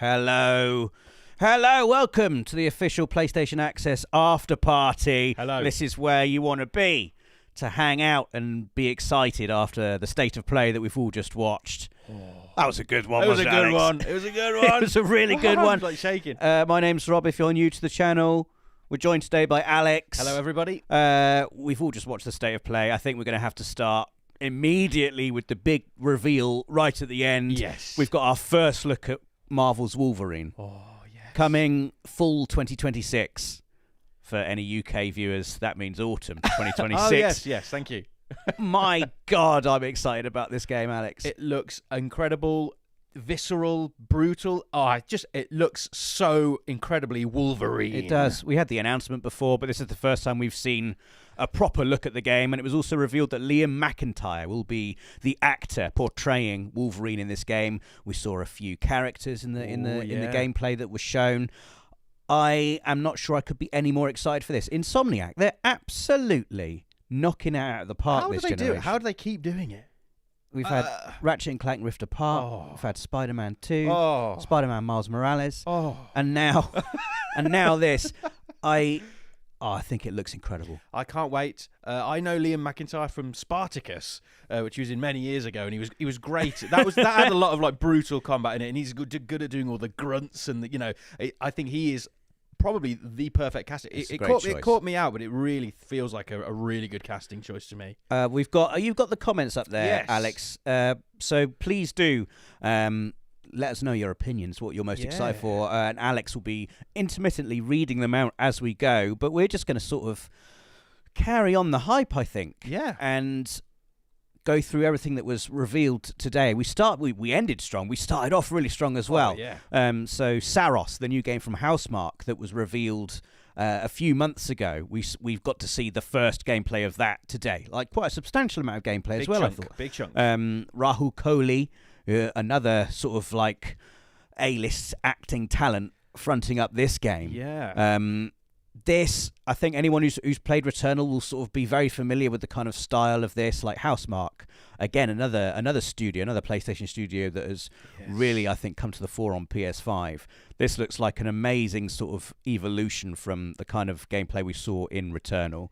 Hello. Hello, welcome to the official PlayStation Access Afterparty. Hello. This is where you want to be, to hang out and be excited after the state of play that we've all just watched. That was a good one, wasn't it, Alex? It was a good one. It was a really good one. Like shaking. My name's Rob, if you're new to the channel. We're joined today by Alex. Hello, everybody. We've all just watched the state of play. I think we're going to have to start immediately with the big reveal right at the end. Yes. We've got our first look at Marvel's Wolverine. Oh, yes. Coming fall 2026. For any UK viewers, that means autumn 2026. Oh, yes, thank you. My God, I'm excited about this game, Alex. It looks incredible, visceral, brutal. It looks so incredibly Wolverine. It does. We had the announcement before, but this is the first time we've seen a proper look at the game, and it was also revealed that Liam McIntyre will be the actor portraying Wolverine in this game. We saw a few characters in the gameplay that was shown. I am not sure I could be any more excited for this. Insomniac, they're absolutely knocking it out of the park this generation. How do they do it? How do they keep doing it? We've had Ratchet and Clank Rift Apart. We've had Spider-Man 2, Spider-Man Miles Morales, and now this. I think it looks incredible. I can't wait. I know Liam McIntyre from Spartacus, which he was in many years ago, and he was great. That had a lot of like brutal combat in it, and he's good at doing all the grunts and I think he is probably the perfect casting. It caught me out, but it really feels like a really good casting choice to me. You've got the comments up there, yes. Alex. So please do. Let us know your opinions, what you're most excited for, and Alex will be intermittently reading them out as we go, but we're just going to sort of carry on the hype, I think, and go through everything that was revealed today. We ended strong. We started off really strong as well. So S.O.S, the new game from Housemarque that was revealed a few months ago, we've got to see the first gameplay of that today, like quite a substantial amount of gameplay as well. I thought big chunk. Rahul Kohli. Another sort of like A-list acting talent fronting up this game. This, I think anyone who's played Returnal will sort of be very familiar with the kind of style of this, like Housemarque. Again, another studio, another PlayStation studio that has really, I think, come to the fore on PS5. This looks like an amazing sort of evolution from the kind of gameplay we saw in Returnal.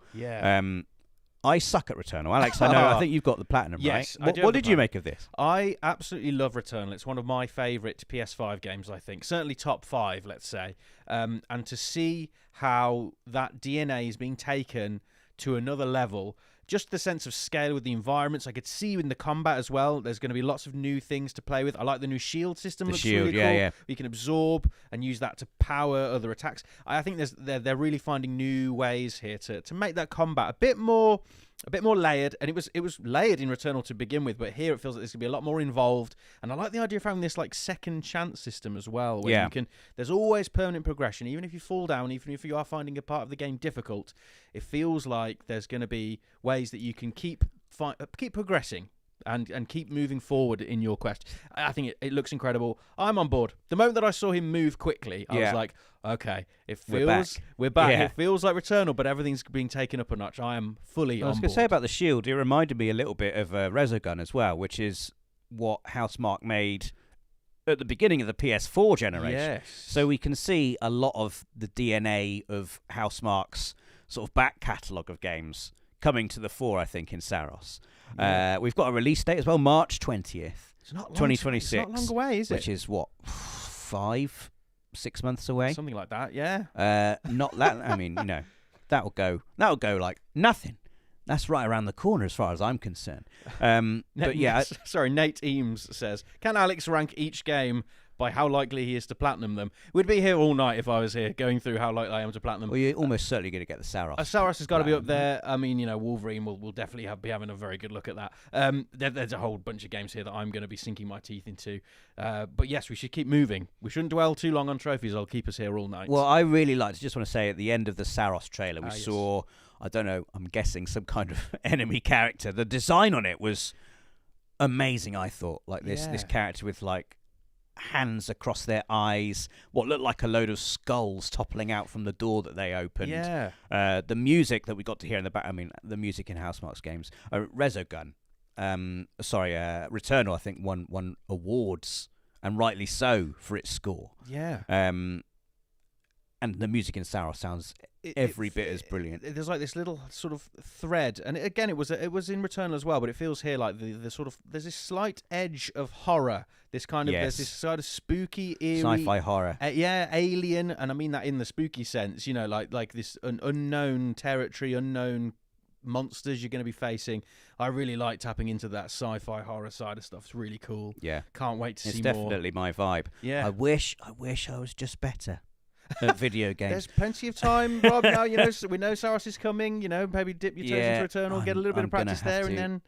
I suck at Returnal. Alex, I know. I think you've got the platinum, yes, right? What did you make of this? I absolutely love Returnal. It's one of my favourite PS5 games, I think. Certainly top 5, let's say. And to see how that DNA is being taken to another level, just the sense of scale with the environments. I could see in the combat as well. There's going to be lots of new things to play with. I like the new shield system. Looks really cool. You can absorb and use that to power other attacks. I think they're really finding new ways here to make that combat a bit more layered. And it was layered in Returnal to begin with, but here it feels like there's going to be a lot more involved. And I like the idea of having this like second chance system as well, where there's always permanent progression. Even if you fall down, even if you are finding a part of the game difficult, it feels like there's going to be ways that you can keep progressing and keep moving forward in your quest. I think it looks incredible. I'm on board. The moment that I saw him move quickly, I was like, okay, we're back. Yeah. It feels like Returnal, but everything's being taken up a notch. I am fully on board. I was going to say about the shield, it reminded me a little bit of Resogun as well, which is what Housemarque made at the beginning of the PS4 generation. Yes. So we can see a lot of the DNA of Housemarque's sort of back catalogue of games coming to the fore, I think, in S.O.S. We've got a release date as well, March 20th, 2026. It's not long away, is it? Which is, 5-6 months away? Something like that, yeah. Not that, I mean, that'll go like nothing. That's right around the corner as far as I'm concerned. But yeah. Sorry, Nate Eames says, can Alex rank each game by how likely he is to platinum them? We'd be here all night if I was here going through how likely I am to platinum. Well, you're almost certainly going to get the S.O.S. S.O.S has got to be up there. I mean, Wolverine will definitely be having a very good look at that. There's a whole bunch of games here that I'm going to be sinking my teeth into. But yes, we should keep moving. We shouldn't dwell too long on trophies. I'll keep us here all night. Well, I really liked, just want to say, at the end of the S.O.S trailer, we saw, I don't know, I'm guessing some kind of enemy character. The design on it was amazing, I thought. Like this character with like hands across their eyes, what looked like a load of skulls toppling out from the door that they opened. The music that we got to hear in the back, I mean, the music in Housemarque's games. Resogun, Returnal, I think, won awards and rightly so for its score. Yeah. And the music in S.O.S sounds every bit as brilliant. There's like this little sort of thread, and again, it was in Returnal as well, but it feels here like the sort of there's this slight edge of horror. This kind of there's this sort of spooky, eerie, sci-fi horror. Alien, and I mean that in the spooky sense. You know, like this unknown territory, unknown monsters you're going to be facing. I really like tapping into that sci-fi horror side of stuff. It's really cool. Yeah, can't wait to see more. It's more. definitely my vibe. Yeah, I wish I was just better at video games. There's plenty of time, Rob. Now we know S.O.S is coming. Maybe dip your toes into Returnal, get a little bit of practice there, and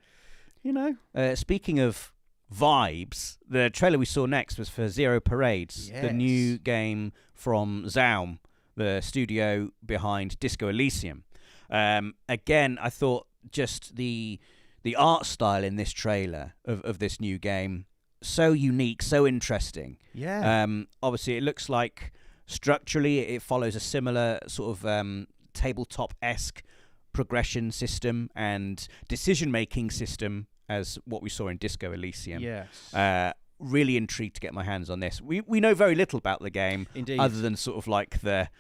then Speaking of vibes, the trailer we saw next was for Zero Parades, the new game from Zaum, the studio behind Disco Elysium. Again, I thought just the art style in this trailer of this new game, so unique, so interesting. Yeah. Obviously, it looks like structurally it follows a similar sort of tabletop-esque progression system and decision-making system as what we saw in Disco Elysium. Yes. Really intrigued to get my hands on this. We know very little about the game, indeed, other than sort of like the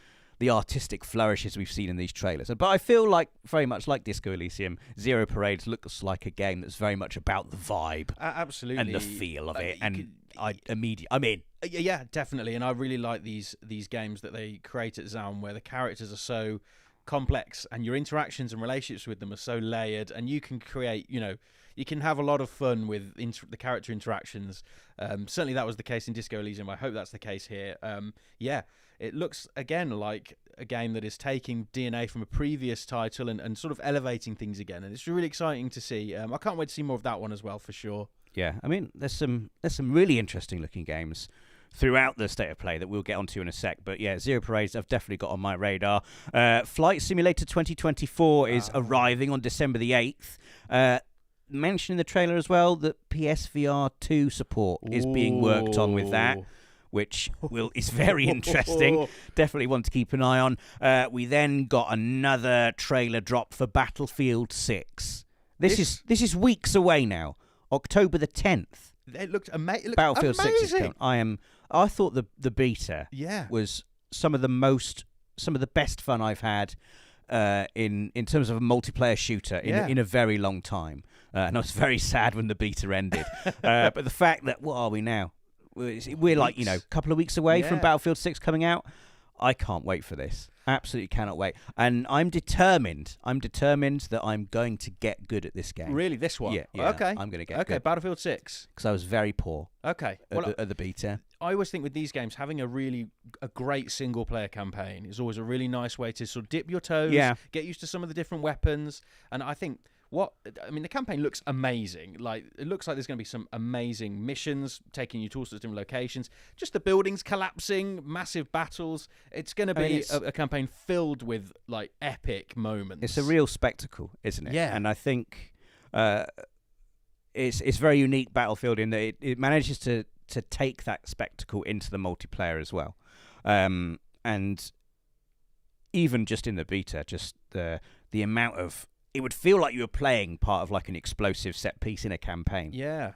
artistic flourishes we've seen in these trailers. But I feel like, very much like Disco Elysium, Zero Parades looks like a game that's very much about the vibe, absolutely, and the feel of it. And yeah, definitely. And I really like these games that they create at Zaum, where the characters are so complex and your interactions and relationships with them are so layered, and you can create, you can have a lot of fun with the character interactions. Certainly that was the case in Disco Elysium. I hope that's the case here. It looks, again, like a game that is taking DNA from a previous title and sort of elevating things again. And it's really exciting to see. I can't wait to see more of that one as well, for sure. Yeah, I mean, there's some really interesting looking games throughout the State of Play that we'll get onto in a sec. But yeah, Zero Parades I've definitely got on my radar. Flight Simulator 2024 is arriving on December the 8th. Mentioned in the trailer as well that PSVR2 support is being worked on with that, which is very interesting. Definitely one to keep an eye on. We then got another trailer drop for Battlefield 6. This is weeks away now. October the 10th. It looked amazing. Battlefield 6 is coming. I thought the beta was some of the best fun I've had in terms of a multiplayer shooter in a very long time. And I was very sad when the beta ended. But the fact that, what are we now? We're like, a couple of weeks away from Battlefield 6 coming out. I can't wait for this. Absolutely cannot wait. And I'm determined that I'm going to get good at this game. Really? This one? Yeah. Okay. I'm going to get good. Battlefield 6. Because I was very poor at the beta. I always think with these games, having a great single-player campaign is always a really nice way to sort of dip your toes, get used to some of the different weapons. And I think the campaign looks amazing. Like, it looks like there's going to be some amazing missions taking you to all sorts of different locations. Just the buildings collapsing, massive battles. It's going to be a campaign filled with like epic moments. It's a real spectacle, isn't it? Yeah. And I think it's very unique Battlefield in that it manages to take that spectacle into the multiplayer as well. And even just in the beta, just the amount of, it would feel like you were playing part of like an explosive set piece in a campaign. Yeah.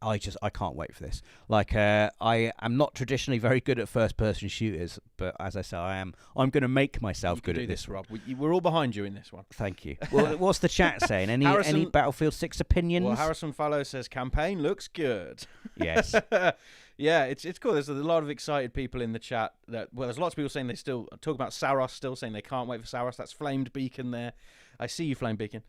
I can't wait for this. Like, I am not traditionally very good at first-person shooters, but as I say, I'm going to make myself good at this, Rob. We're all behind you in this one. Thank you. Well, what's the chat saying? Any Battlefield 6 opinions? Well, Harrison Fallow says campaign looks good. Yes. Yeah, it's cool. There's a lot of excited people in the chat. There's lots of people saying they still talk about S.O.S, still saying they can't wait for S.O.S. That's Flamed Beacon there. I see you, Flamed Beacon.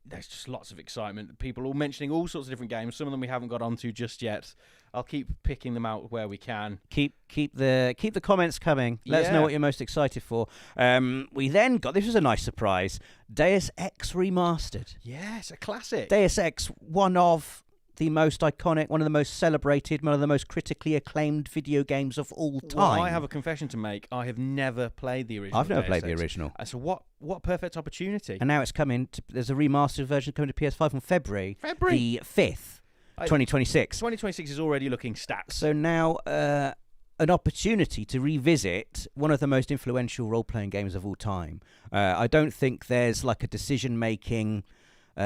There's just lots of excitement. People all mentioning all sorts of different games. Some of them we haven't got onto just yet. I'll keep picking them out where we can. Keep the comments coming. Let us know what you're most excited for. We then got, this was a nice surprise, Deus Ex Remastered. Yes, a classic. Deus Ex, one of the most iconic, one of the most celebrated, one of the most critically acclaimed video games of all time. Well, I have a confession to make. I have never played the original. I've never played the original. So what perfect opportunity. And now it's coming. There's a remastered version coming to PS5 on February the 5th, 2026. 2026 is already looking stacked. So now an opportunity to revisit one of the most influential role-playing games of all time. I don't think there's like a decision-making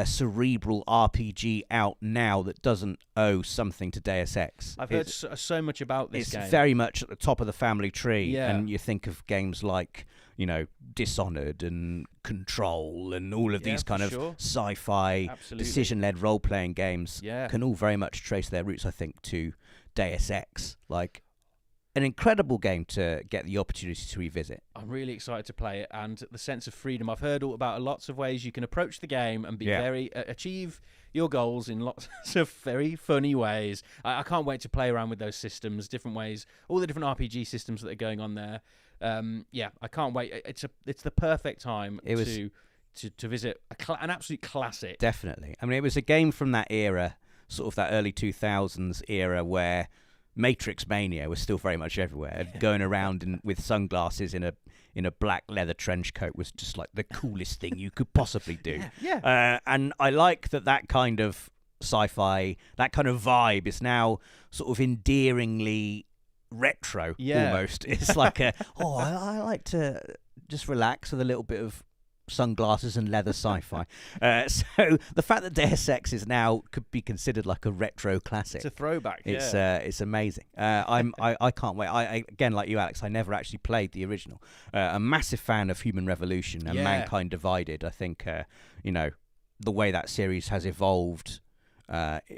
cerebral RPG out now that doesn't owe something to Deus Ex. I've heard so much about this game. It's very much at the top of the family tree. Yeah. And you think of games like, Dishonored and Control and all of these kind of sci-fi decision-led role-playing games can all very much trace their roots, I think, to Deus Ex. Like, an incredible game to get the opportunity to revisit. I'm really excited to play it, and the sense of freedom. I've heard all about lots of ways you can approach the game and be very achieve your goals in lots of very funny ways. I can't wait to play around with those systems, different ways, all the different RPG systems that are going on there. I can't wait. It's the perfect time to visit an absolute classic. Definitely. I mean, it was a game from that era, sort of that early 2000s era, where Matrix Mania was still very much everywhere. Going around with sunglasses in a black leather trench coat was just like the coolest thing you could possibly do. And I like that kind of sci-fi, that kind of vibe is now sort of endearingly retro almost. It's like I like to just relax with a little bit of sunglasses and leather sci-fi. So the fact that Deus Ex is now could be considered like a retro classic. It's a throwback. It's amazing. I can't wait. I again, like you, Alex, I never actually played the original. A massive fan of Human Revolution and Mankind Divided. I think the way that series has evolved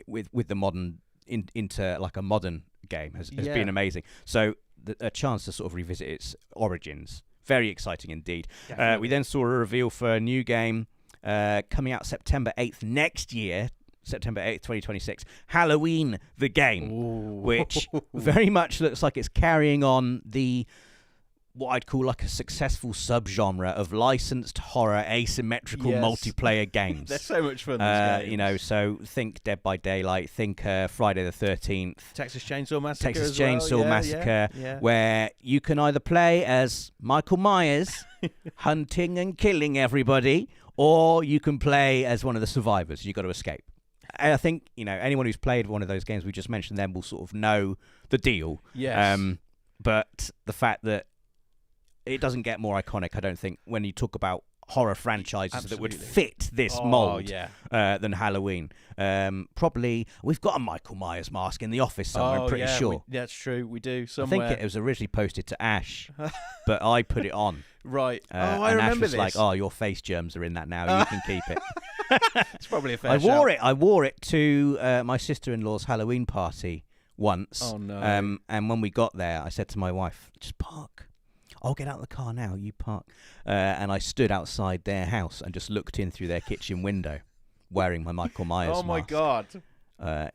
with the modern into like a modern game has been amazing. So a chance to sort of revisit its origins. Very exciting indeed. We then saw a reveal for a new game coming out September 8th next year, September 8th, 2026. Halloween, the game, which very much looks like it's carrying on what I'd call like a successful subgenre of licensed horror asymmetrical multiplayer games. They're so much fun, these games. So think Dead by Daylight, think Friday the 13th. Texas Chainsaw Massacre. Where you can either play as Michael Myers, hunting and killing everybody, or you can play as one of the survivors. You've got to escape. And I think, anyone who's played one of those games we just mentioned then will sort of know the deal. Yes. But the fact that it doesn't get more iconic, I don't think, when you talk about horror franchises that would fit this mold than Halloween. Probably, we've got a Michael Myers mask in the office somewhere, I'm pretty sure. That's true, we do, somewhere. I think it was originally posted to Ash, but I put it on. Right. I remember this. And Ash was like, your face germs are in that now, you can keep it. It's probably a fair shout. I wore it to my sister-in-law's Halloween party once. Oh, no. And when we got there, I said to my wife, just park. I'll get out of the car now, you park. And I stood outside their house and just looked in through their kitchen window wearing my Michael Myers mask. Oh, my God.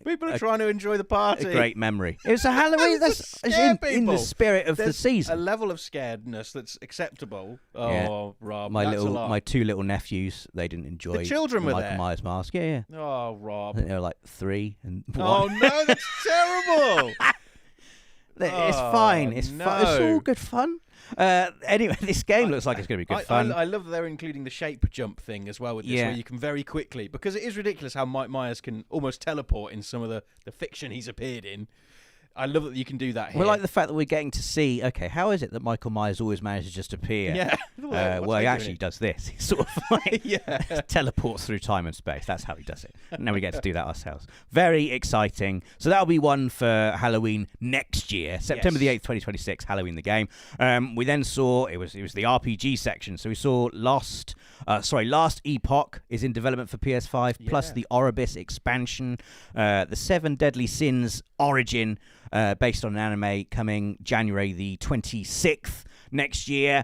People are trying to enjoy the party. A great memory. It was a Halloween. That's in the spirit of the season. A level of scaredness that's acceptable. Oh, Rob, my two little nephews, they didn't enjoy the children the were Michael Myers mask. Yeah. Oh, Rob. I think they were like 3 and 1. Oh, no, that's terrible. It's fine. It's fun. It's all good fun. Anyway, this game looks like it's going to be good fun. I love that they're including the shape jump thing as well with this, where you can very quickly, because it is ridiculous how Mike Myers can almost teleport in some of the fiction he's appeared in. I love that you can do that here. We like the fact that we're getting to see, okay, how is it that Michael Myers always manages to just appear? Yeah. Well, he actually does this. He sort of like teleports through time and space. That's how he does it. And now we get to do that ourselves. Very exciting. So that'll be one for Halloween next year, September the 8th, 2026, Halloween the game. We then saw, it was the RPG section. So we saw Last Epoch is in development for PS5, plus the Oribis expansion, the 7 Deadly Sins Origin, based on an anime, coming January the 26th next year.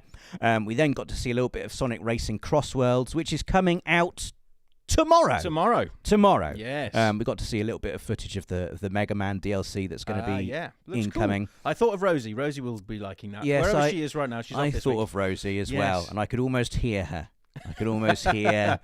We then got to see a little bit of Sonic Racing Crossworlds, which is coming out tomorrow. Yes. We got to see a little bit of footage of the Mega Man DLC that's going to be incoming. Cool. I thought of Rosie. Rosie will be liking that. Yes, wherever she is right now, she's off this week. I thought of Rosie as well, and I could almost hear her. I could almost hear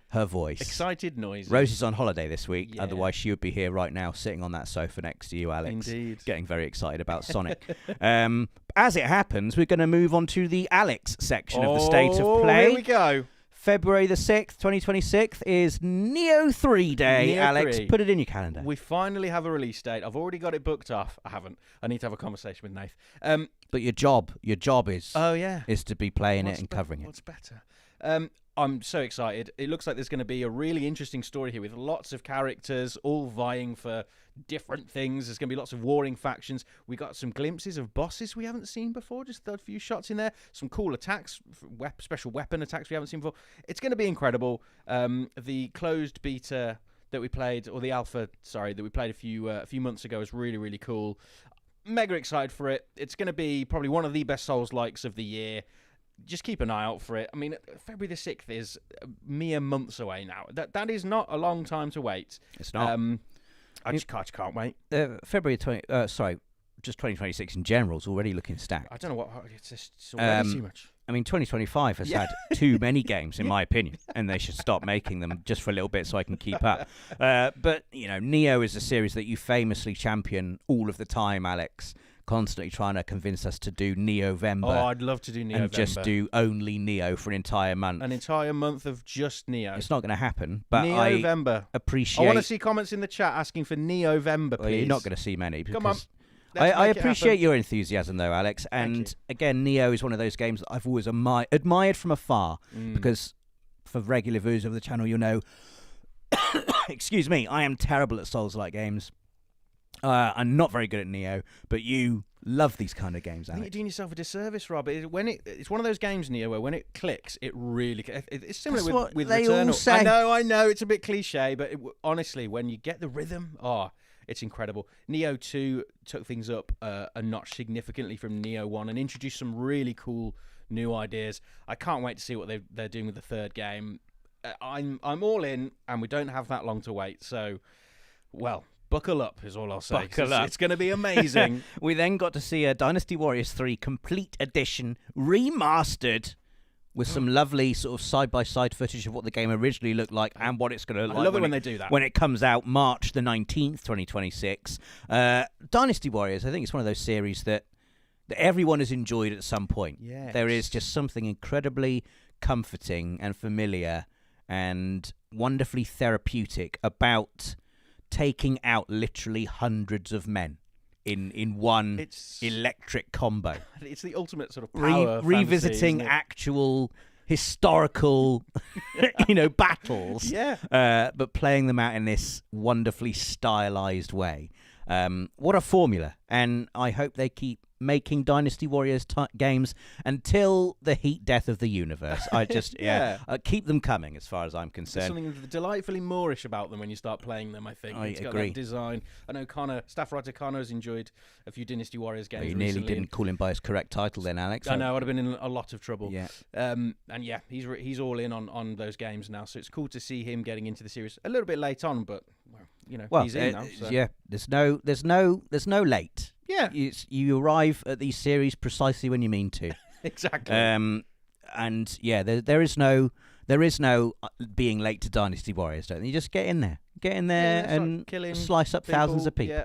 her voice. Excited noises. Rosie's on holiday this week, otherwise she would be here right now sitting on that sofa next to you, Alex. Indeed. Getting very excited about Sonic. As it happens, we're going to move on to the Alex section of the State of Play. Here we go. February the 6th, 2026 is Nioh 3 Day, Alex. 3. Put it in your calendar. We finally have a release date. I've already got it booked off. I haven't. I need to have a conversation with Nath. But your job is is to be playing it and covering it. What's better? I'm so excited. It looks like there's going to be a really interesting story here with lots of characters all vying for different things. There's going to be lots of warring factions. We got some glimpses of bosses we haven't seen before, just a few shots in there. Some cool attacks, special weapon attacks we haven't seen before. It's going to be incredible. The closed beta that we played, or the alpha, sorry, that we played a few months ago is really, really cool. Mega excited for it. It's going to be probably one of the best Souls-likes of the year. Just keep an eye out for it. I mean, February the 6th is mere months away now. That is not a long time to wait. It's not. I just can't wait. February 2026 in general is already looking stacked. I don't know what. It's already too much. I mean, 2025 has had too many games, in my opinion, and they should stop making them just for a little bit so I can keep up. But, you know, Nioh is a series that you famously champion all of the time, Alex, constantly trying to convince us to do Nioh-vember. Oh, I'd love to do Nioh-vember. And just do only Nioh for an entire month. An entire month of just Nioh. It's not going to happen, but Nioh-vember. I appreciate... I want to see comments in the chat asking for Nioh-vember, please. Well, you're not going to see many. Come on. I appreciate your enthusiasm, though, Alex. And again, Nioh is one of those games that I've always admired from afar, because for regular viewers of the channel, you'll know, excuse me, I am terrible at Souls-like games. I'm not very good at Nioh, but you love these kind of games, Alex. I think you're doing yourself a disservice, Rob. It's one of those games, Nioh, where when it clicks, it really... It's similar with they Returnal. All say. I know, it's a bit cliche, but honestly, when you get the rhythm, it's incredible. Nioh 2 took things up a notch significantly from Nioh 1 and introduced some really cool new ideas. I can't wait to see what they're doing with the third game. I'm all in, and we don't have that long to wait. So, well, buckle up is all I'll say. Buckle up. It's going to be amazing. We then got to see a Dynasty Warriors 3 Complete Edition remastered, with some lovely sort of side-by-side footage of what the game originally looked like and what it's going to look like. I love it when they do that. When it comes out March the 19th, 2026. Dynasty Warriors, I think it's one of those series that everyone has enjoyed at some point. Yes. There is just something incredibly comforting and familiar and wonderfully therapeutic about taking out literally hundreds of men in one electric combo. It's the ultimate sort of power revisiting fantasy, actual historical battles, but playing them out in this wonderfully stylized way. What a formula, and I hope they keep making Dynasty Warriors games until the heat death of the universe. I just keep them coming, as far as I'm concerned. There's something delightfully Moorish about them when you start playing them, I think. I agree. Got that design. I know staff writer Connor's enjoyed a few Dynasty Warriors games You recently. nearly didn't call him by his correct title then, Alex. I know, I'd have been in a lot of trouble. Yeah. And yeah, he's all in on those games now, so it's cool to see him getting into the series a little bit late on, but he's in now. So. Yeah, there's no late. Yeah, you arrive at these series precisely when you mean to. Exactly. And yeah, there is no being late to Dynasty Warriors. Don't you just get in there and slice up people, thousands of people.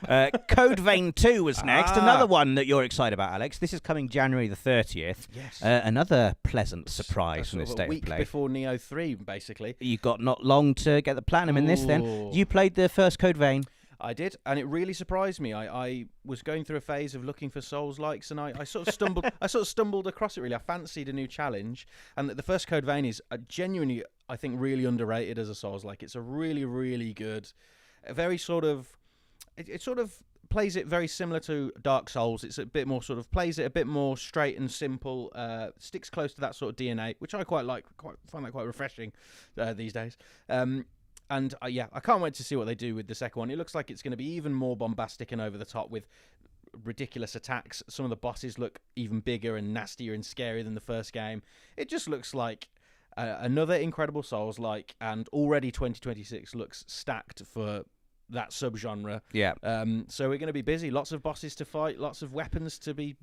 Yeah. Code Vein 2 was next. Another one that you're excited about, Alex. This is coming January the 30th. Yes. Another pleasant surprise from this state of play. A week before Nioh 3, basically. You got not long to get the platinum in this. Then you played the first Code Vein. I did, and it really surprised me. I was going through a phase of looking for Souls-likes, and I sort of stumbled across it. Really, I fancied a new challenge, and the first Code Vein is genuinely, I think, really underrated as a Souls-like. It's a really, really good, very sort of. It sort of plays it very similar to Dark Souls. It's a bit more plays it a bit more straight and simple. Sticks close to that sort of DNA, which I quite like. Find that quite refreshing these days. And I can't wait to see what they do with the second one. It looks like it's going to be even more bombastic and over the top with ridiculous attacks. Some of the bosses look even bigger and nastier and scarier than the first game. It just looks like another incredible Souls-like, and already 2026 looks stacked for that subgenre. Yeah. So we're going to be busy. Lots of bosses to fight, lots of weapons to be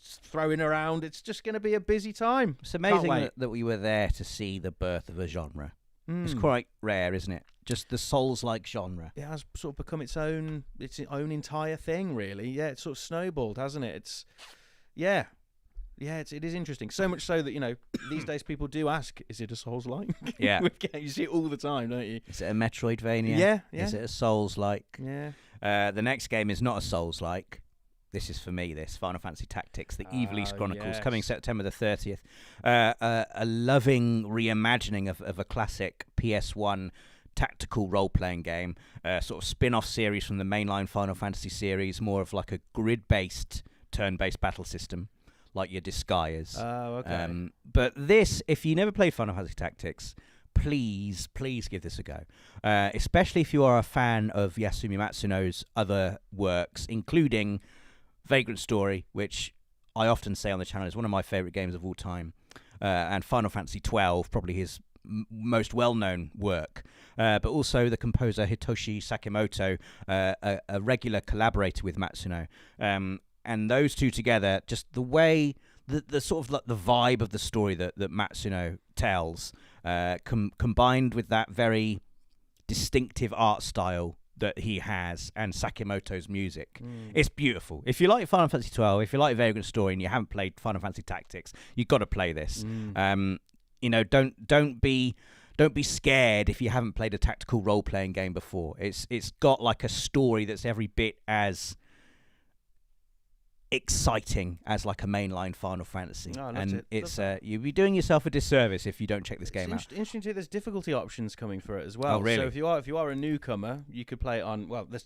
throwing around. It's just going to be a busy time. It's amazing that we were there to see the birth of a genre. It's quite rare, isn't it? Just the Souls-like genre. It has sort of become its own entire thing, really. Yeah, it's sort of snowballed, hasn't it? It is interesting. So much so that, these days people do ask, is it a Souls-like? Yeah. You see it all the time, don't you? Is it a Metroidvania? Yeah. Is it a Souls-like? Yeah. The next game is not a Souls-like. this is for me. This Final Fantasy Tactics, the Evil East Chronicles, yes. coming September the 30th. A loving reimagining of a classic PS1 tactical role-playing game, sort of spin-off series from the mainline Final Fantasy series, more of like a grid-based, turn-based battle system, like your Disgaeas. Oh, okay. But this, if you never played Final Fantasy Tactics, please give this a go. Especially if you are a fan of Yasumi Matsuno's other works, including Vagrant Story, which I often say on the channel is one of my favourite games of all time, and Final Fantasy 12, probably his most well-known work, but also the composer Hitoshi Sakimoto, a regular collaborator with Matsuno, and those two together, just the way, the sort of like the vibe of the story that Matsuno tells, combined with that very distinctive art style that he has and Sakimoto's music. It's beautiful. If you like Final Fantasy 12, if you like Vagrant Story and you haven't played Final Fantasy Tactics, you've got to play this. Don't be scared if you haven't played a tactical role-playing game before. It's got like a story that's every bit as exciting as like a mainline Final Fantasy, it's you'll be doing yourself a disservice if you don't check this game out. Interesting too. There's difficulty options coming for it as well. Oh, really? So if you are a newcomer, you could play it on. Well, there's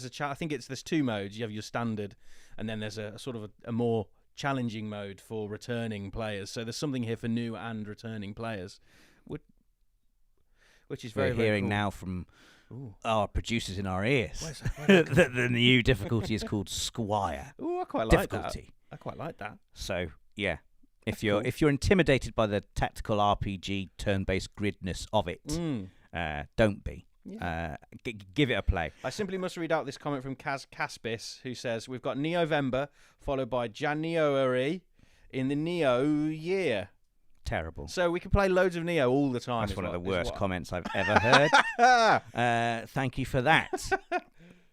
a chat. I think there's two modes. You have your standard, and then there's a sort of a more challenging mode for returning players. So there's something here for new and returning players, which is very, We're hearing very cool. now from our producers in our ears that the new difficulty is called Squire. Oh, I quite like difficulty. that. I quite like that. So yeah, if you're intimidated by the tactical RPG turn-based gridness of it, don't be. Yeah. Give it a play. I simply must read out this comment from Kaz Caspis, who says, we've got Nioh-vember followed by January in the Nioh year. Terrible. So we can play loads of Nioh all the time. That's one of the worst comments I've ever heard. Thank you for that.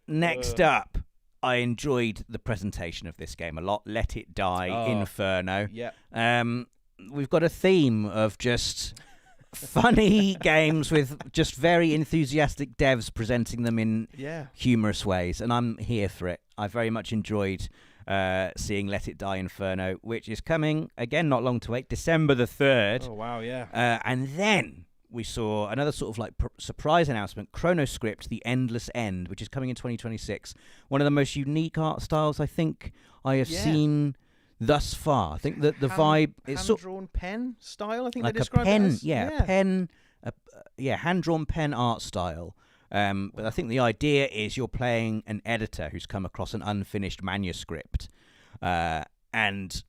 Next up, I enjoyed the presentation of this game a lot. Let It Die, Inferno. Yeah. We've got a theme of just funny games with just very enthusiastic devs presenting them in humorous ways, and I'm here for it. I very much enjoyed seeing Let It Die Inferno, which is coming, again, not long to wait, December the 3rd. Oh, wow, yeah. And then we saw another sort of like surprise announcement, Chronoscript, The Endless End, which is coming in 2026. One of the most unique art styles I think I have seen thus far. I think that the vibe is hand-drawn pen style, I think like they describe it as. pen, hand-drawn pen art style. But I think the idea is you're playing an editor who's come across an unfinished manuscript, and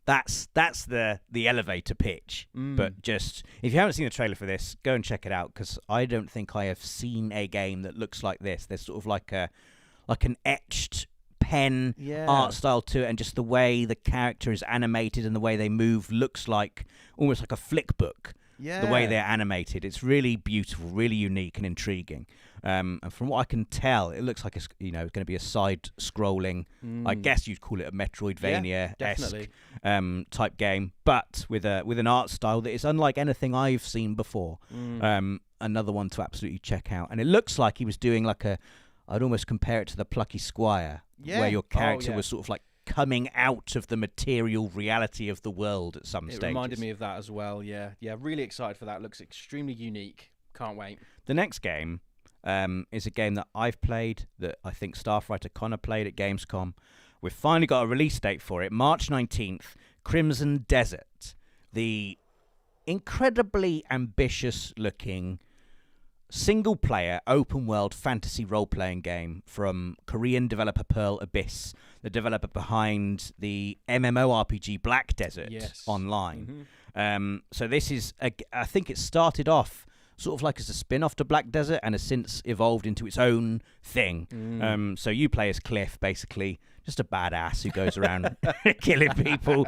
that's the elevator pitch. But just if you haven't seen the trailer for this, go and check it out, because I don't think I have seen a game that looks like this. There's sort of like an etched pen art style to it, and just the way the character is animated and the way they move looks like almost like a flick book. The way they're animated, it's really beautiful, really unique and intriguing. And from what I can tell, it looks like it's going to be a side-scrolling. I guess you'd call it a Metroidvania-esque type game, but with an art style that is unlike anything I've seen before. Another one to absolutely check out. And it looks like he was doing like I'd almost compare it to the Plucky Squire, where your character was sort of like coming out of the material reality of the world at some stage. It reminded me of that as well, yeah. Really excited for that. Looks extremely unique. Can't wait. The next game is a game that I've played, that I think staff writer Connor played at Gamescom. We've finally got a release date for it, March 19th, Crimson Desert. The incredibly ambitious-looking single-player, open-world fantasy role-playing game from Korean developer Pearl Abyss, the developer behind the MMORPG Black Desert Online. So this is, I think it started off sort of like as a spin-off to Black Desert and has since evolved into its own thing. So you play as Cliff, basically, just a badass who goes around killing people.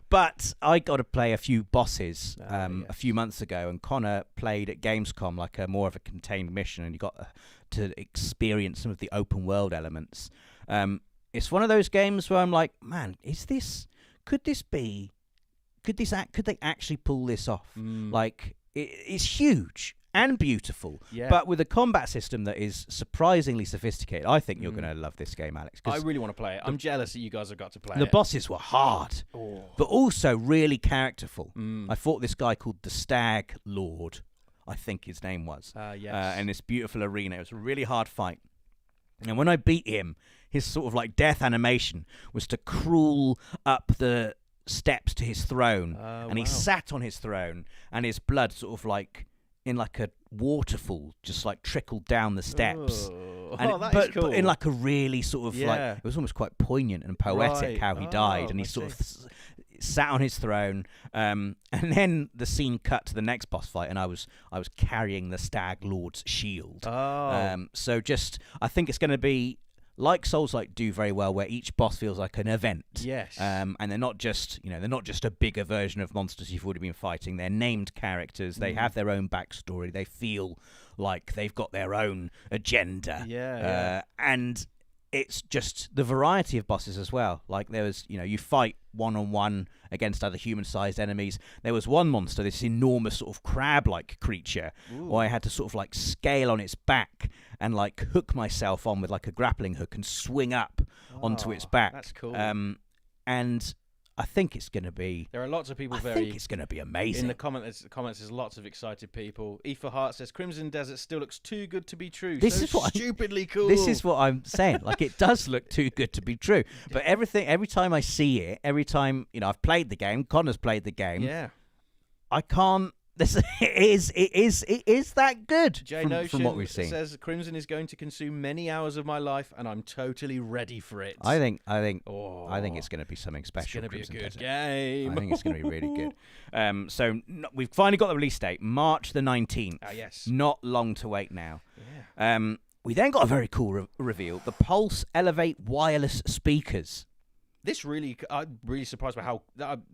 But I got to play a few bosses a few months ago, and Connor played at Gamescom like a more of a contained mission, and you got to experience some of the open world elements. It's one of those games where I'm like, man, could they actually pull this off? Like, it's huge, and beautiful, but with a combat system that is surprisingly sophisticated. I think you're going to love this game, Alex. I really want to play it. I'm jealous that you guys have got to play it. The bosses were hard, but also really characterful. I fought this guy called the Stag Lord, I think his name was, in this beautiful arena. It was a really hard fight. And when I beat him, his sort of like death animation was to crawl up the steps to his throne, and he sat on his throne, and his blood sort of like in like a waterfall just like trickled down the steps. But in like a really sort of like, it was almost quite poignant and poetic how he died, and he sort of sat on his throne, and then the scene cut to the next boss fight, and I was carrying the Stag Lord's shield. So just, I think it's going to be like Souls-like do very well, where each boss feels like an event. Yes. And they're not just, they're not just a bigger version of monsters you've already been fighting. They're named characters. They have their own backstory. They feel like they've got their own agenda. And it's just the variety of bosses as well. Like there was, you fight one-on-one against other human-sized enemies. There was one monster, this enormous sort of crab-like creature, where I had to sort of like scale on its back and like hook myself on with like a grappling hook and swing up onto its back. That's cool. And I think it's going to be... There are lots of people I think it's going to be amazing. In the comments, there's lots of excited people. Aoife Hart says, Crimson Desert still looks too good to be true. This so is what stupidly cool. This is what I'm saying. Like, it does look too good to be true. But every time I see it, every time, I've played the game, Connor's played the game, I can't... It is that good from what we've seen. Says Crimson is going to consume many hours of my life, and I'm totally ready for it. I think it's going to be something special. It's going to be a good game. I think it's going to be really good. So we've finally got the release date, March the 19th. Yes. Not long to wait now. Yeah. We then got a very cool reveal: the Pulse Elevate wireless speakers. I'm really surprised by how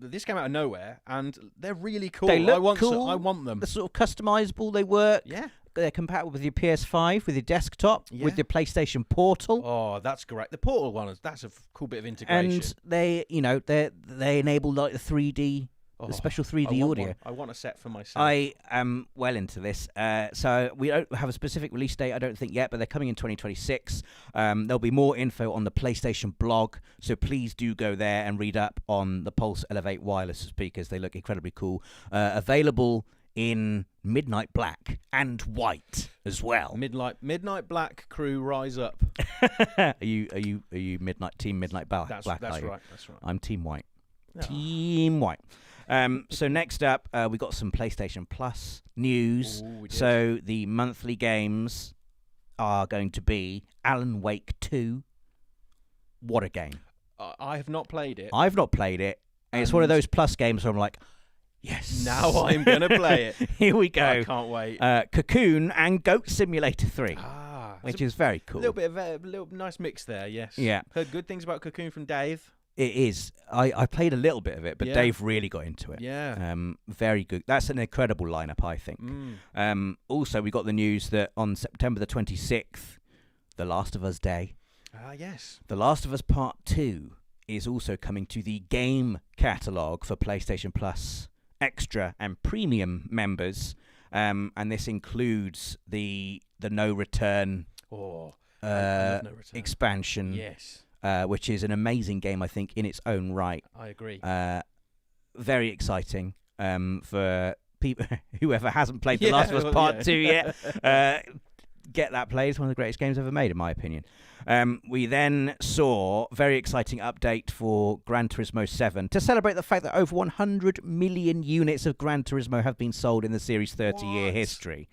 this came out of nowhere, and they're really cool. They look cool. I want them. They're sort of customizable. They work. Yeah. They're compatible with your PS5, with your desktop, with your PlayStation Portal. Oh, that's great. The Portal one that's a cool bit of integration. And they enable like the 3D. The special 3D audio. I want a set for myself. I am well into this. So we don't have a specific release date, I don't think yet, but they're coming in 2026. There'll be more info on the PlayStation blog, so please do go there and read up on the Pulse Elevate wireless speakers. They look incredibly cool. Available in Midnight Black and white as well. Midnight Black crew, rise up. Are you Team Midnight Black? That's right. That's right. I'm Team White. Oh. Team White. So next up, we got some PlayStation Plus news. So the monthly games are going to be Alan Wake 2. What a game. I have not played it. I've not played it. And it's one of those Plus games where I'm like, yes. Now I'm going to play it. Here we go. I can't wait. Cocoon and Goat Simulator 3. Which is very cool. A little nice mix there, yes. Yeah. Heard good things about Cocoon from Dave. It is. I played a little bit of it, but Dave really got into it. Yeah. Very good. That's an incredible lineup, I think. Also, we got the news that on September the 26th, The Last of Us Day. Yes. The Last of Us Part 2 is also coming to the game catalogue for PlayStation Plus Extra and Premium members. And this includes the No Return, expansion. Yes. Which is an amazing game, I think, in its own right. I agree. Very exciting for people whoever hasn't played The Last of Us Part 2 yet. Get that played. It's one of the greatest games ever made, in my opinion. We then saw a very exciting update for Gran Turismo 7 to celebrate the fact that over 100 million units of Gran Turismo have been sold in the series' 30-year history.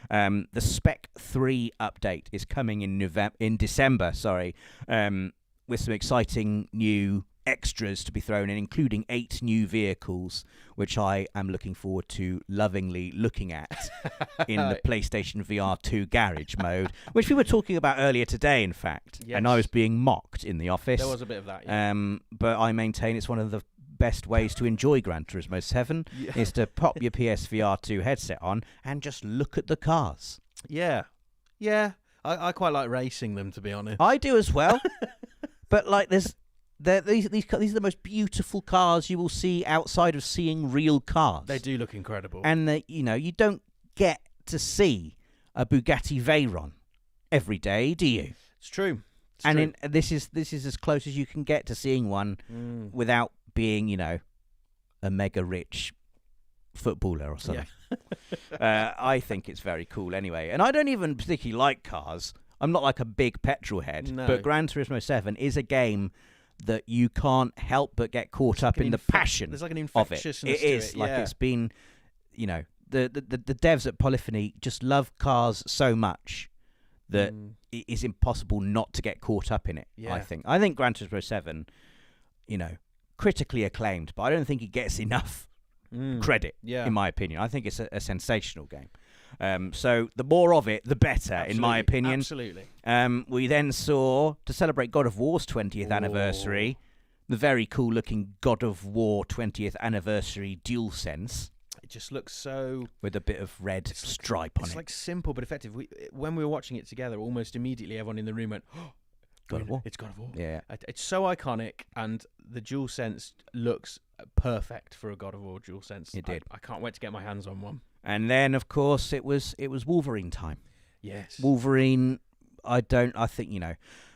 The Spec 3 update is coming in December, with some exciting new extras to be thrown in, including 8 new vehicles, which I am looking forward to lovingly looking at in the PlayStation VR2 garage mode, which we were talking about earlier today, in fact. Yes. And I was being mocked in the office. There was a bit of that, yeah. But I maintain it's one of the best ways to enjoy Gran Turismo 7 is to pop your PSVR2 headset on and just look at the cars. Yeah. I quite like racing them, to be honest. I do as well. But like, these are the most beautiful cars you will see outside of seeing real cars. They do look incredible, and you don't get to see a Bugatti Veyron every day, do you? It's true. This is as close as you can get to seeing one without being, a mega rich footballer or something. Yeah. I think it's very cool anyway. And I don't even particularly like cars. I'm not like a big petrol head. No. But Gran Turismo 7 is a game that you can't help but get caught up in the passion. There's like an of it. infectiousness It is. to it. Like it's been, the devs at Polyphony just love cars so much that it is impossible not to get caught up in it, I think. I think Gran Turismo 7, critically acclaimed, but I don't think it gets enough credit, in my opinion. I think it's a sensational game. So the more of it, the better, in my opinion. Absolutely. We then saw, to celebrate God of War's 20th anniversary, the very cool-looking God of War 20th anniversary DualSense. It just looks so... with a bit of red stripe on it. It's like simple but effective. When we were watching it together, almost immediately everyone in the room went, oh, God of War. It's God of War. Yeah. It's so iconic, and the DualSense looks perfect for a God of War DualSense. It did. I can't wait to get my hands on one. And then, of course, it was Wolverine time. Yes. Wolverine, I think,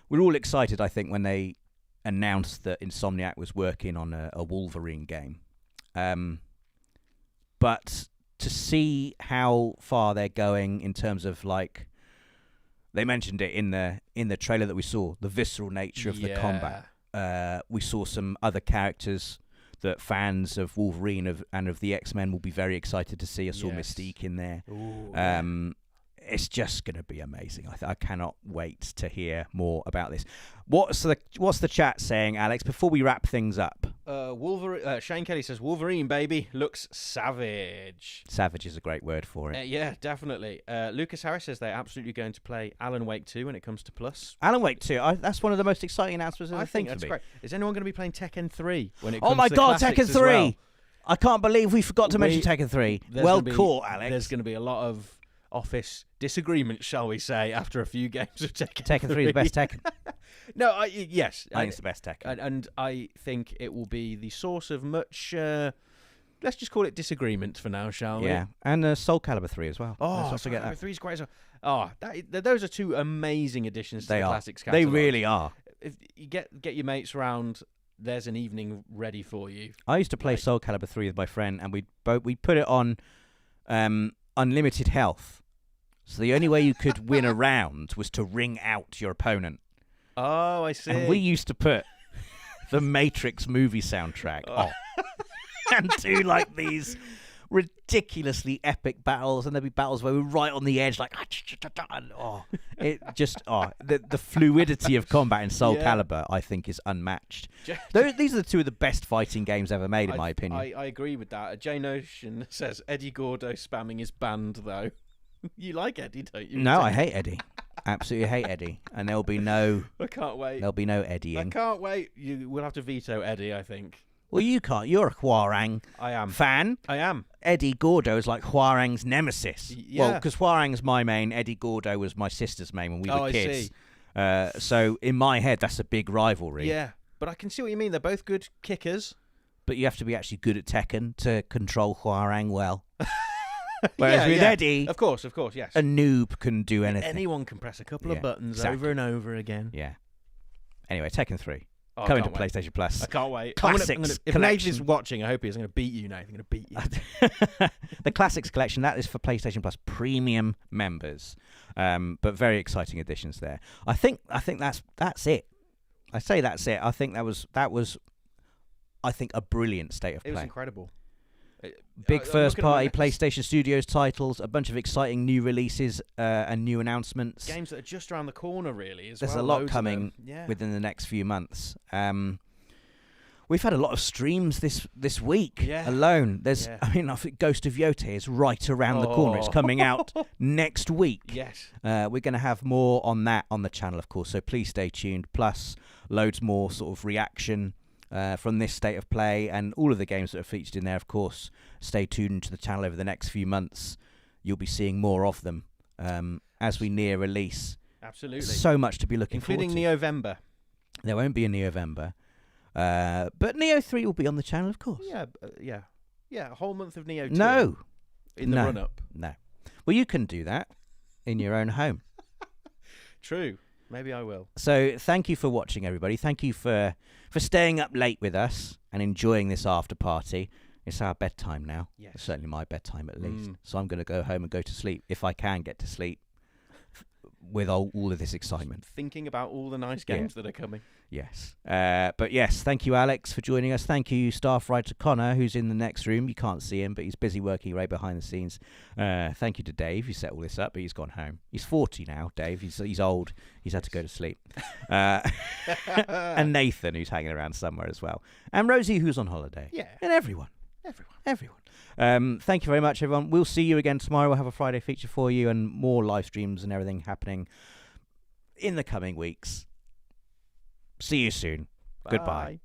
we're all excited, I think, when they announced that Insomniac was working on a Wolverine game. But to see how far they're going in terms of, like, they mentioned it in the trailer that we saw, the visceral nature of the combat. We saw some other characters that fans of Wolverine and of the X-Men will be very excited to see. I saw Mystique in there. Ooh, it's just going to be amazing. I cannot wait to hear more about this. What's the chat saying, Alex, before we wrap things up? Wolverine. Shane Kelly says, Wolverine, baby, looks savage. Savage is a great word for it. Yeah, definitely. Lucas Harris says they're absolutely going to play Alan Wake 2 when it comes to Plus. Alan Wake 2, that's one of the most exciting announcements I think that's great. Is anyone going to be playing Tekken 3 when it comes to Oh my God, classics Tekken 3! Well? I can't believe we forgot to mention Tekken 3. Well caught, Alex. There's going to be a lot of office disagreement, shall we say, after a few games of Tekken 3. Tekken 3 is the best Tekken. No, yes. I think it's the best Tekken. And I think it will be the source of much, let's just call it disagreement for now, shall we? Yeah, and Soul Calibur 3 as well. Oh, Soul Calibur 3 is great as well. Oh, those are two amazing additions to the Classics catalogue. They really are. If you get your mates round, there's an evening ready for you. I used to play Soul Calibur 3 with my friend, and we put it on unlimited health. So the only way you could win a round was to ring out your opponent. Oh, I see. And we used to put the Matrix movie soundtrack on and do like these ridiculously epic battles, and there'd be battles where we're right on the edge, like the fluidity of combat in Soul Calibur, I think, is unmatched. These are the two of the best fighting games ever made, in my opinion. I agree with that. Jane Ocean says Eddie Gordo spamming is banned, though. You like Eddie, don't you? No, I hate Eddie. Absolutely hate Eddie. And there'll be no... I can't wait. There'll be no Eddieing. I can't wait. We'll have to veto Eddie, I think. Well, you can't. You're a Hwoarang fan. I am. Eddie Gordo is like Hwoarang's nemesis. Yeah. Well, because Hwoarang's my main, Eddie Gordo was my sister's main when we were kids. I see. So in my head, that's a big rivalry. Yeah, but I can see what you mean. They're both good kickers. But you have to be actually good at Tekken to control Hwoarang well. Whereas with Eddie, of course, yes, a noob can do anything. Anyone can press a couple of buttons over and over again. Yeah. Anyway, Tekken 3 coming to PlayStation Plus. I can't wait. Classics if Nate is watching, I hope he's going to beat you, Nate. I'm going to beat you. The Classics collection, that is for PlayStation Plus premium members. But very exciting additions there. I think that's it. I say that's it. I think that was a brilliant state of play. It was incredible. Big first-party PlayStation Studios titles, a bunch of exciting new releases and new announcements. Games that are just around the corner, really. There's a lot coming within the next few months. We've had a lot of streams this week alone. I think Ghost of Yota is right around the corner. It's coming out next week. Yes. We're going to have more on that on the channel, of course, so please stay tuned. Plus, loads more sort of reaction from this state of play, and all of the games that are featured in there, of course. Stay tuned to the channel over the next few months. You'll be seeing more of them as we near release. Absolutely. So much to be looking forward to. Including Nioh-vember. There won't be a Nioh-vember. But Nioh 3 will be on the channel, of course. Yeah, a whole month of Nioh 2. No. In the run-up. No. Well, you can do that in your own home. True. Maybe I will. So thank you for watching, everybody. Thank you for staying up late with us and enjoying this after party. It's our bedtime now. Yes. It's certainly my bedtime at least. So I'm going to go home and go to sleep, if I can get to sleep, with all of this excitement. Thinking about all the nice games that are coming. Yes. But yes, thank you, Alex, for joining us. Thank you, staff writer Connor, who's in the next room. You can't see him, but he's busy working right behind the scenes. Thank you to Dave, who set all this up, but he's gone home. He's 40 now, Dave. He's old. He's had to go to sleep. And Nathan, who's hanging around somewhere as well. And Rosie, who's on holiday. Yeah. And everyone. Thank you very much, everyone. We'll see you again tomorrow. We'll have a Friday feature for you and more live streams and everything happening in the coming weeks. See you soon. Bye. Goodbye.